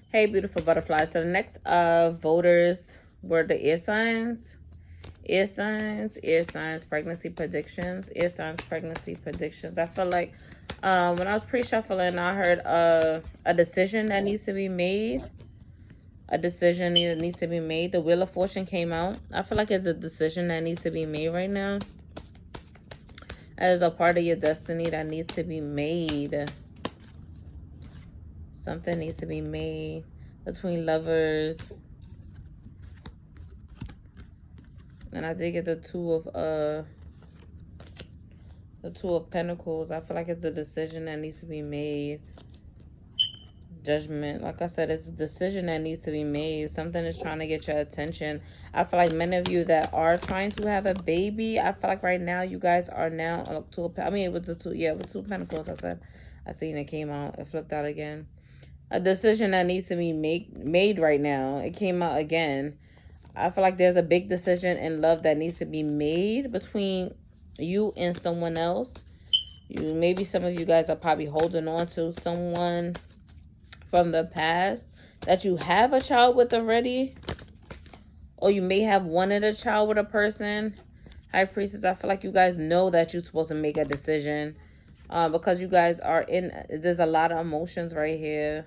Hey, beautiful butterflies. So the next voters were the air signs. Air signs, pregnancy predictions. Air signs, pregnancy predictions. I feel like when I was pre-shuffling, I heard a decision that needs to be made. A decision that needs to be made. The Wheel of Fortune came out. I feel like it's a decision that needs to be made right now. As a part of your destiny that needs to be made. Something needs to be made between lovers. And I did get the two of Pentacles. I feel like it's a decision that needs to be made. Judgment. Like I said, it's a decision that needs to be made. Something is trying to get your attention. I feel like many of you that are trying to have a baby, I feel like right now you guys are now it was the two, yeah, it was two Pentacles. I seen it came out. It flipped out again. A decision that needs to be made right now. It came out again. I feel like there's a big decision in love that needs to be made between you and someone else. Maybe some of you guys are probably holding on to someone from the past that you have a child with already, or you may have wanted a child with a person. High Priestess, I feel like you guys know that you're supposed to make a decision because you guys are there's a lot of emotions right here.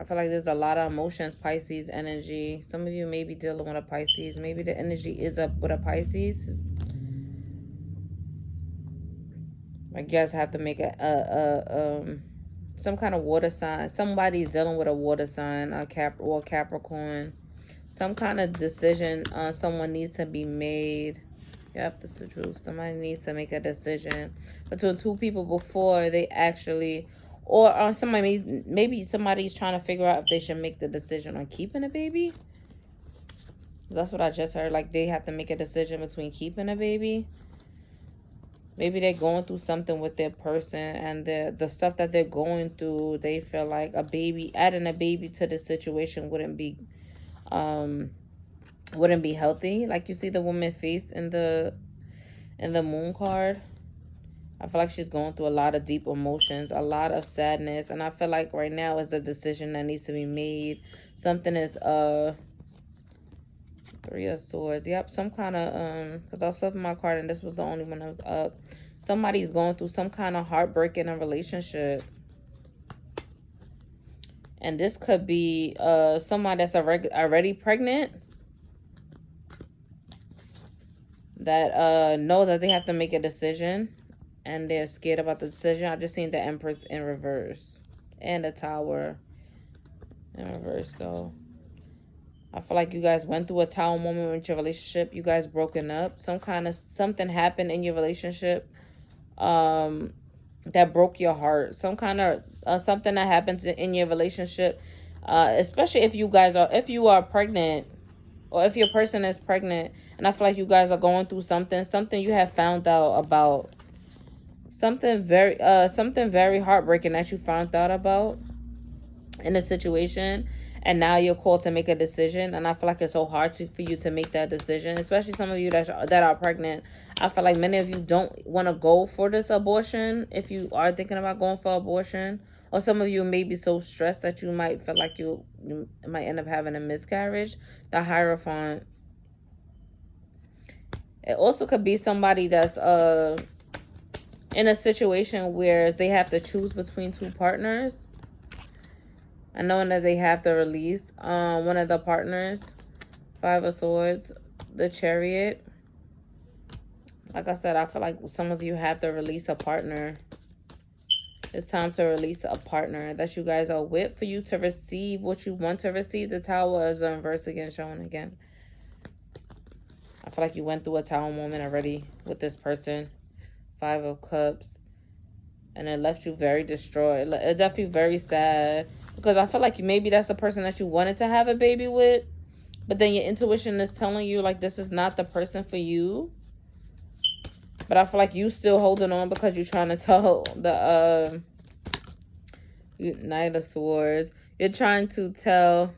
I feel like there's a lot of emotions, Pisces energy. Some of you may be dealing with a Pisces. Maybe the energy is up with a Pisces. Like you guys have to make some kind of water sign. Somebody's dealing with a water sign, or Capricorn. Some kind of decision someone needs to be made. Yep, that's the truth. Somebody needs to make a decision between two people before they actually, or maybe somebody's trying to figure out if they should make the decision on keeping a baby. That's what I just heard. Like they have to make a decision between keeping a baby. Maybe they're going through something with their person, and the stuff that they're going through, they feel like adding a baby to the situation wouldn't be healthy. Like you see the woman face in the moon card. I feel like she's going through a lot of deep emotions, a lot of sadness, and I feel like right now is a decision that needs to be made. Something is Three of Swords. Yep, some kind of because I was flipping my card and this was the only one that was up. Somebody's going through some kind of heartbreak in a relationship. And this could be somebody that's already pregnant, that know that they have to make a decision and they're scared about the decision. I just seen the Empress in reverse and the Tower in reverse though. I feel like you guys went through a tower moment with your relationship. You guys broken up. Something happened in your relationship that broke your heart. Some kind of something that happens in your relationship, especially if you are pregnant, or if your person is pregnant, and I feel like you guys are going through something you have found out about, something very heartbreaking that you found out about in a situation, and now you're called to make a decision. And I feel like it's so hard for you to make that decision, especially some of you that are pregnant. I feel like many of you don't want to go for this abortion if you are thinking about going for abortion, or some of you may be so stressed that you might feel like you might end up having a miscarriage. The Hierophant. It also could be somebody that's in a situation where they have to choose between two partners, and knowing that they have to release one of the partners. Five of Swords, the Chariot. Like I said, I feel like some of you have to release a partner. It's time to release a partner that you guys are with for you to receive what you want to receive. The Tower is in reverse again, showing again. I feel like you went through a tower moment already with this person. Five of Cups. And it left you very destroyed. It left you very sad. Because I feel like maybe that's the person that you wanted to have a baby with. But then your intuition is telling you, like, this is not the person for you. But I feel like you still holding on because you're trying to tell the Knight of Swords. You're trying to tell,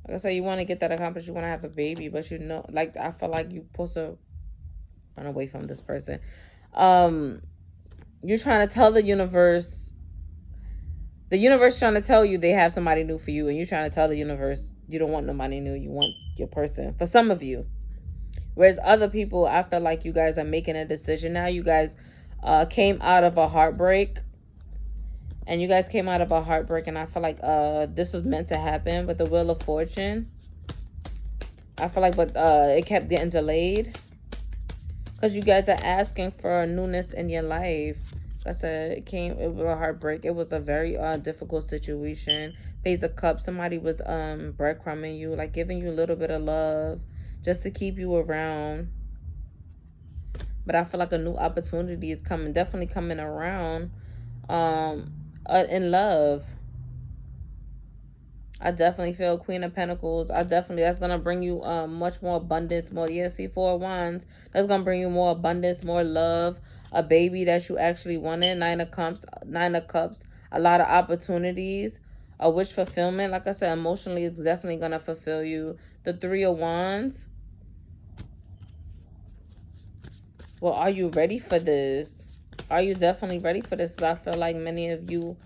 like I said, you want to get that accomplished. You want to have a baby. But you know, like, I feel like you're supposed to run away from this person. You're trying to tell the universe The universe trying to tell you they have somebody new for you, and you're trying to tell the universe you don't want nobody new. You want your person. For some of you. Whereas other people, I feel like you guys are making a decision now. You guys came out of a heartbreak. And you guys came out of a heartbreak, and I feel like this was meant to happen with the Wheel of Fortune. I feel like, but it kept getting delayed. Because you guys are asking for newness in your life. Like I said, it was a heartbreak. It was a very difficult situation. Page of Cups. Somebody was breadcrumbing you, like giving you a little bit of love just to keep you around. But I feel like a new opportunity is coming, definitely coming around in love. I definitely feel Queen of Pentacles. That's going to bring you much more abundance, more, yeah, see, Four of Wands. That's going to bring you more abundance, more love, a baby that you actually wanted. Nine of Cups, a lot of opportunities, a wish fulfillment. Like I said, emotionally, it's definitely going to fulfill you. The Three of Wands. Well, are you ready for this? Are you definitely ready for this? I feel like many of you,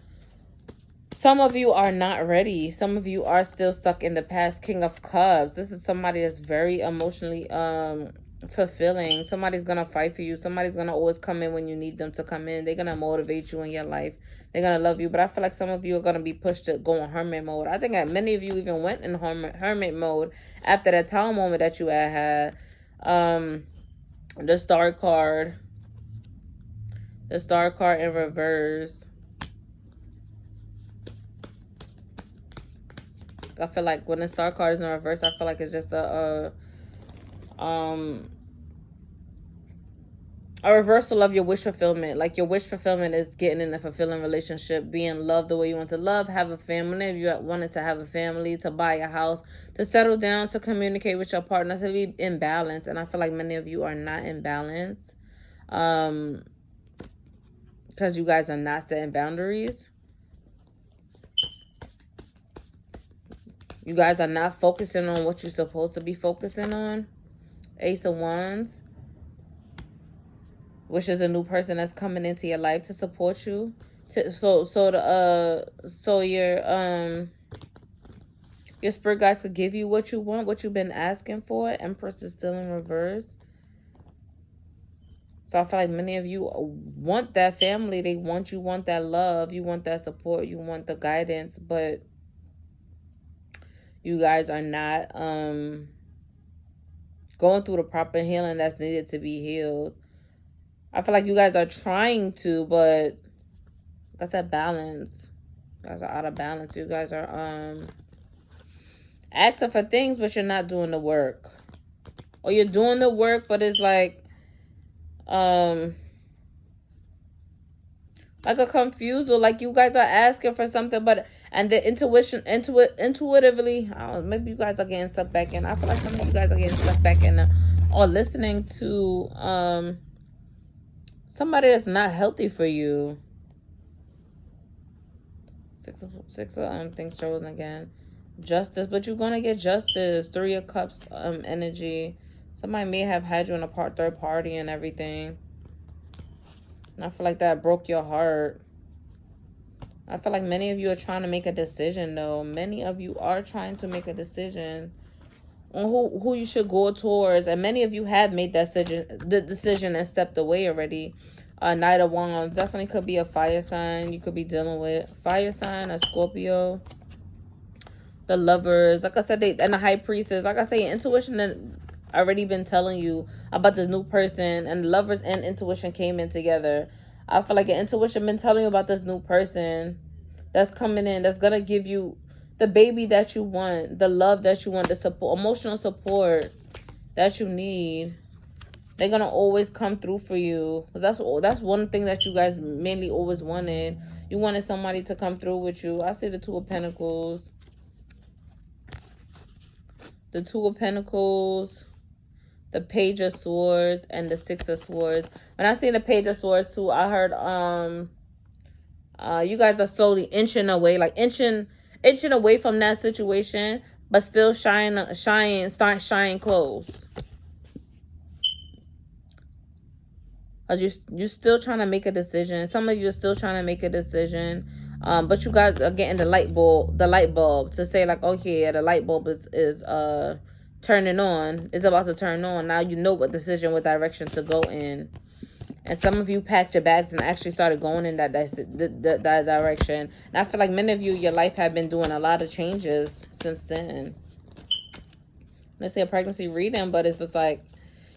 some of you are not ready. Some of you are still stuck in the past. King of Cups. This is somebody that's very emotionally fulfilling. Somebody's going to fight for you. Somebody's going to always come in when you need them to come in. They're going to motivate you in your life. They're going to love you. But I feel like some of you are going to be pushed to go in hermit mode. I think that many of you even went in hermit mode after that Tower moment that you had. The Star card. The Star card in reverse. I feel like when the Star card is in reverse, I feel like it's just a reversal of your wish fulfillment. Like your wish fulfillment is getting in a fulfilling relationship, being loved the way you want to love, have a family. If you wanted to have a family, to buy a house, to settle down, to communicate with your partner, to be in balance. And I feel like many of you are not in balance. Because you guys are not setting boundaries. You guys are not focusing on what you're supposed to be focusing on. Ace of Wands. Which is a new person that's coming into your life to support you. So your spirit guides could give you what you want, what you've been asking for. Empress is still in reverse. So I feel like many of you want that family. They want you, want that love. You want that support. You want the guidance. But you guys are not going through the proper healing that's needed to be healed. I feel like you guys are trying to, but that's a balance. You guys are out of balance. You guys are asking for things, but you're not doing the work. Or you're doing the work, but it's like a confusal. Like you guys are asking for something, but and the intuitively, I don't know, maybe you guys are getting stuck back in. I feel like some of you guys are getting stuck back in or listening to somebody that's not healthy for you. Six of things chosen again. Justice, but you're gonna get justice. Three of Cups energy. Somebody may have had you in a third party and everything. And I feel like that broke your heart. I feel like many of you are trying to make a decision, though. Many of you are trying to make a decision on who you should go towards. And many of you have made that decision and stepped away already. Knight of Wands definitely could be a fire sign you could be dealing with. Fire sign, a Scorpio. The Lovers. Like I said, and the High Priestess. Like I say, intuition and already been telling you about this new person, and Lovers and intuition came in together. I feel like your intuition been telling you about this new person that's coming in, that's gonna give you the baby that you want, the love that you want, the support, emotional support that you need. They're gonna always come through for you. That's one thing that you guys mainly always wanted. You wanted somebody to come through with you. I see the Two of Pentacles. The Two of Pentacles, the Page of Swords, and the Six of Swords. When I see the Page of Swords too, I heard you guys are slowly inching away, like inching away from that situation, but still start shying close. Because you're still trying to make a decision. Some of you are still trying to make a decision. But you guys are getting the light bulb to say like, okay, yeah, the light bulb is turning on. It's about to turn on. Now you know what decision, what direction to go in. And some of you packed your bags and actually started going in that direction. And I feel like many of you, your life have been doing a lot of changes since then. Let's say a pregnancy reading, but it's just like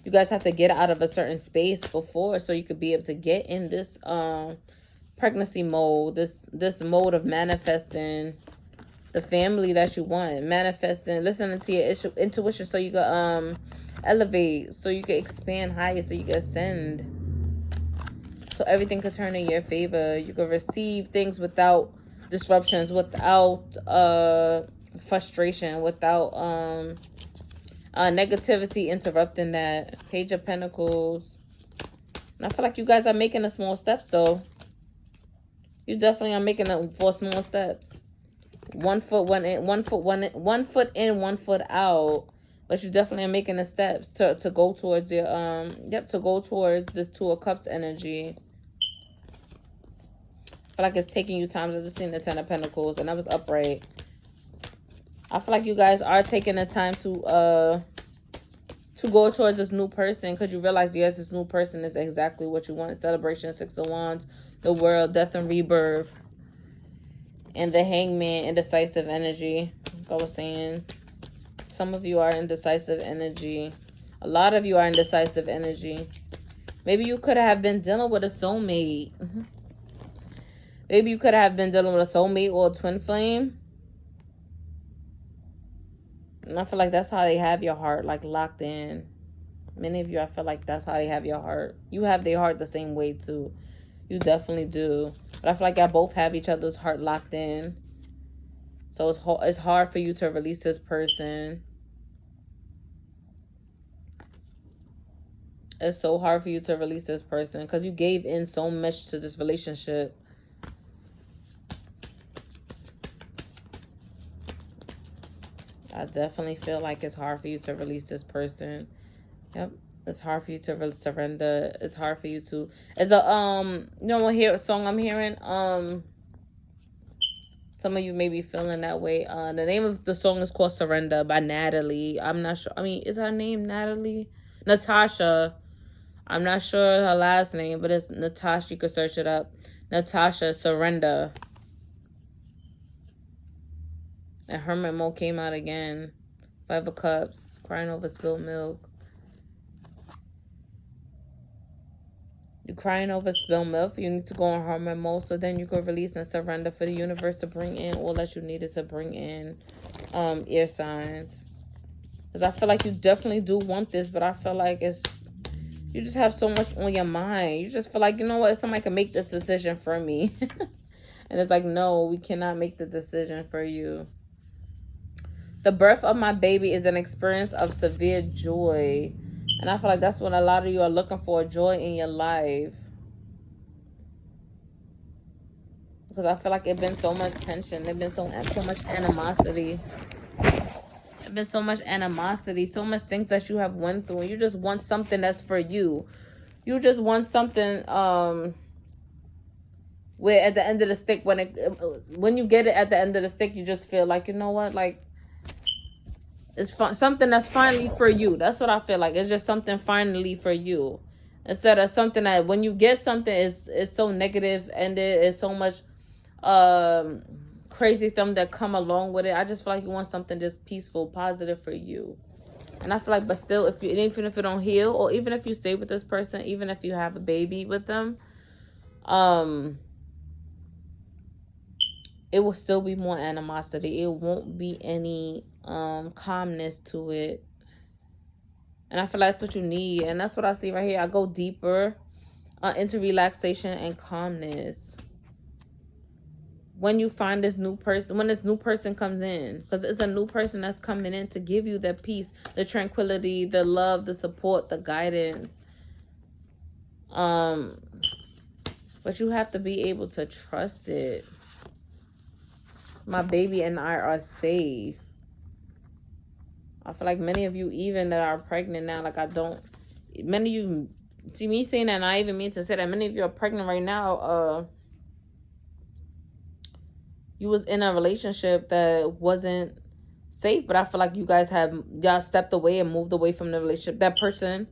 you guys have to get out of a certain space before so you could be able to get in this pregnancy mode, this mode of manifesting the family that you want, manifesting, listening to your intuition so you can elevate, so you can expand higher, so you can ascend. So everything could turn in your favor. You can receive things without disruptions, without frustration, without negativity interrupting that. Page of Pentacles. And I feel like you guys are making the small steps though. You definitely are making it for small steps. 1 foot, one foot in, 1 foot out. But you definitely are making the steps to go towards your to go towards this Two of Cups energy. I feel like it's taking you time. I just seen the Ten of Pentacles and that was upright. I feel like you guys are taking the time to go towards this new person because you realize, yes, this new person is exactly what you want. Celebration, Six of Wands, the World, Death and Rebirth, and the Hangman, indecisive energy. Like I was saying, some of you are indecisive energy. A lot of you are indecisive energy. Maybe you could have been dealing with a soulmate. Maybe you could have been dealing with a soulmate or a twin flame. And I feel like that's how they have your heart, like, locked in. Many of you, I feel like that's how they have your heart. You have their heart the same way, too. You definitely do. But I feel like y'all both have each other's heart locked in. So it's hard for you to release this person. It's so hard for you to release this person because you gave in so much to this relationship. I definitely feel like it's hard for you to release this person. Yep. It's hard for you to really surrender. It's hard for you to... It's a, you know what song I'm hearing? Some of you may be feeling that way. The name of the song is called Surrender by Natalie. I'm not sure. I mean, is her name Natalie? Natasha. I'm not sure her last name, but it's Natasha. You could search it up. Natasha, Surrender. And Hermit Mode came out again. 5 of Cups. Crying over spilled milk. You're crying over spilled milk. You need to go on Hermit Mode so then you can release and surrender for the universe to bring in all that you needed to bring in air signs. Because I feel like you definitely do want this, but I feel like you just have so much on your mind. You just feel like, you know what, somebody can make this decision for me. And it's like, no, we cannot make the decision for you. The birth of my baby is an experience of severe joy. And I feel like that's what a lot of you are looking for, joy in your life. Because I feel like it's been so much tension. There's been so much animosity. There's been so much animosity, so much things that you have went through. And you just want something that's for you. You just want something where at the end of the stick, when you get it at the end of the stick, you just feel like, you know what, like, it's something that's finally for you. That's what I feel like. It's just something finally for you. Instead of something that when you get something, it's so negative and it's so much crazy thing that come along with it. I just feel like you want something just peaceful, positive for you. And I feel like, but still, even if you don't heal, or even if you stay with this person, even if you have a baby with them, it will still be more animosity. It won't be any calmness to it. And I feel like that's what you need. And that's what I see right here. I go deeper into relaxation and calmness. When you find this new person, when this new person comes in, because it's a new person that's coming in to give you the peace, the tranquility, the love, the support, the guidance. But you have to be able to trust it. My baby and I are safe. I feel like many of you even that are pregnant now, like many of you, see me saying that, and I even mean to say that many of you are pregnant right now, you was in a relationship that wasn't safe, but I feel like y'all stepped away and moved away from the relationship. That person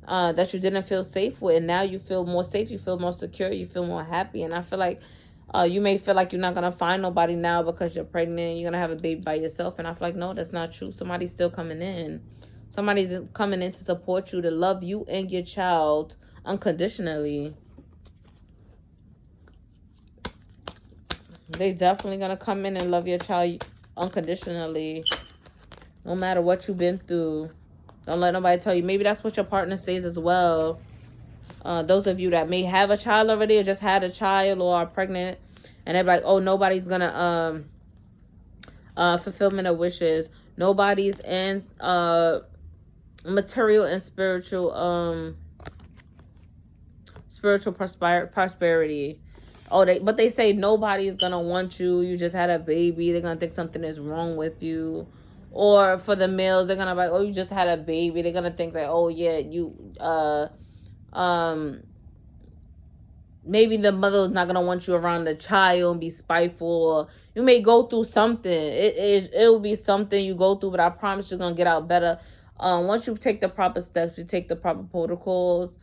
that you didn't feel safe with, and now you feel more safe, you feel more secure, you feel more happy. And I feel like you may feel like you're not gonna find nobody now because you're pregnant, you're gonna have a baby by yourself. And I feel like, no, that's not true. Somebody's still coming in. Somebody's coming in to support you, to love you and your child unconditionally. They definitely gonna come in and love your child unconditionally, no matter what you've been through. Don't let nobody tell you. Maybe that's what your partner says as well. Those of you that may have a child already, or just had a child, or are pregnant, and they're like, oh, nobody's gonna fulfillment of wishes. Nobody's in material and spiritual prosperity. But they say nobody's gonna want you. You just had a baby. They're gonna think something is wrong with you. Or for the males, they're gonna be like, oh, you just had a baby. They're gonna think that, oh yeah, maybe the mother is not gonna want you around the child and be spiteful. Or you may go through something. It will be something you go through, but I promise you're gonna get out better. Once you take the proper steps, you take the proper protocols,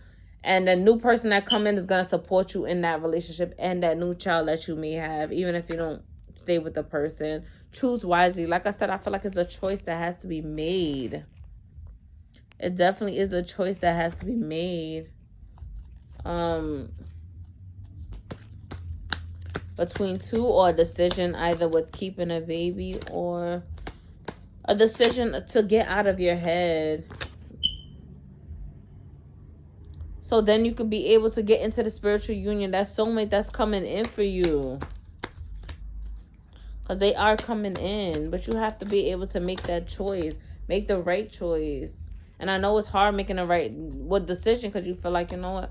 and the new person that come in is gonna support you in that relationship and that new child that you may have, even if you don't stay with the person. Choose wisely. Like I said, I feel like it's a choice that has to be made. It definitely is a choice that has to be made. Between two, or a decision either with keeping a baby, or a decision to get out of your head. So then you could be able to get into the spiritual union, that soulmate that's coming in for you. Because they are coming in, but you have to be able to make that choice. Make the right choice. And I know it's hard making the right decision, because you feel like, you know what?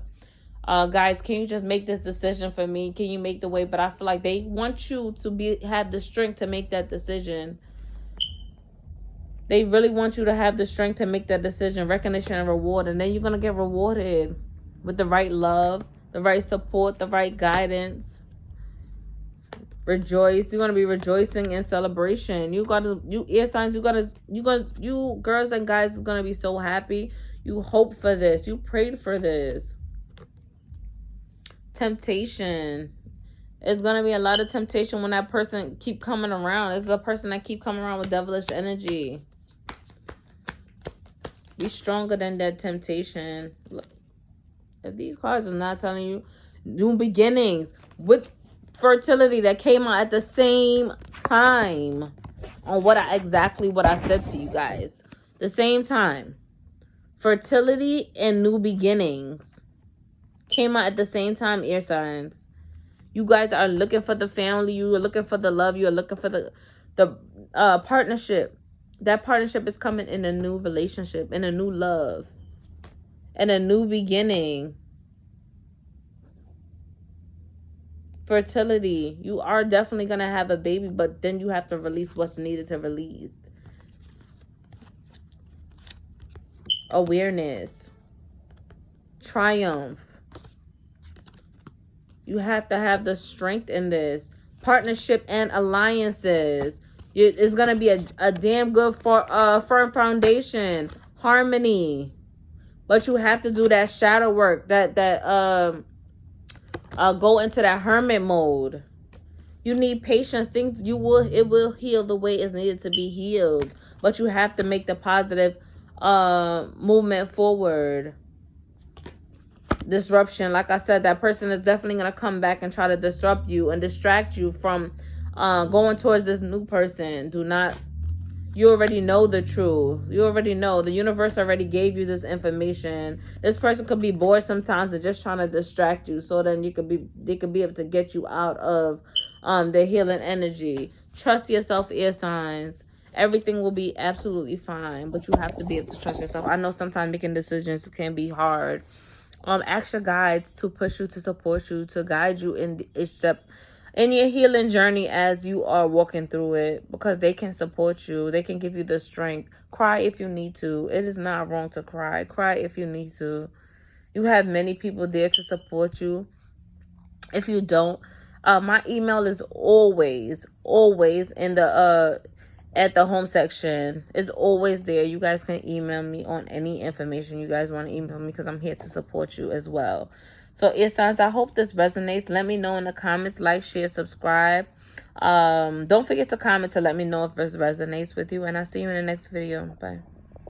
Guys, can you just make this decision for me? Can you make the way? But I feel like they want you to have the strength to make that decision. They really want you to have the strength to make that decision, recognition and reward. And then you're going to get rewarded with the right love, the right support, the right guidance. Rejoice. You're going to be rejoicing in celebration. You air signs, you girls and guys is going to be so happy. You hope for this. You prayed for this. Temptation. It's going to be a lot of temptation when that person keep coming around. It's a person that keep coming around with devilish energy. Be stronger than that temptation. Look, if these cards are not telling you new beginnings with fertility that came out at the same time on exactly what I said to you guys. The same time. Fertility and new beginnings came out at the same time, air signs. You guys are looking for the family. You are looking for the love. You are looking for the partnership. That partnership is coming in a new relationship, in a new love, and a new beginning. Fertility. You are definitely going to have a baby, but then you have to release what's needed to release. Awareness. Triumph. You have to have the strength in this. Partnership and alliances. It's going to be a damn good firm foundation. Harmony. But you have to do that shadow work. Go into that hermit mode. You need patience. It will heal the way it's needed to be healed. But you have to make the positive movement forward. Disruption. Like I said, that person is definitely going to come back and try to disrupt you and distract you from going towards this new person. You already know the truth. You already know. The universe already gave you this information. This person could be bored sometimes and just trying to distract you, so then they could be able to get you out of the healing energy. Trust yourself, air signs. Everything will be absolutely fine, but you have to be able to trust yourself. I know sometimes making decisions can be hard. Ask your guides to push you, to support you, to guide you in your healing journey as you are walking through it, because they can support you. They can give you the strength. Cry if you need to. It is not wrong to cry. Cry if you need to. You have many people there to support you. If you don't, My email is always in the at the home section. It's always there. You guys can email me on any information you guys want to email me, because I'm here to support you as well. So air signs, I hope this resonates. Let me know in the comments. Like, share, subscribe. Don't forget to comment to let me know if this resonates with you, and I'll see you in the next video. Bye.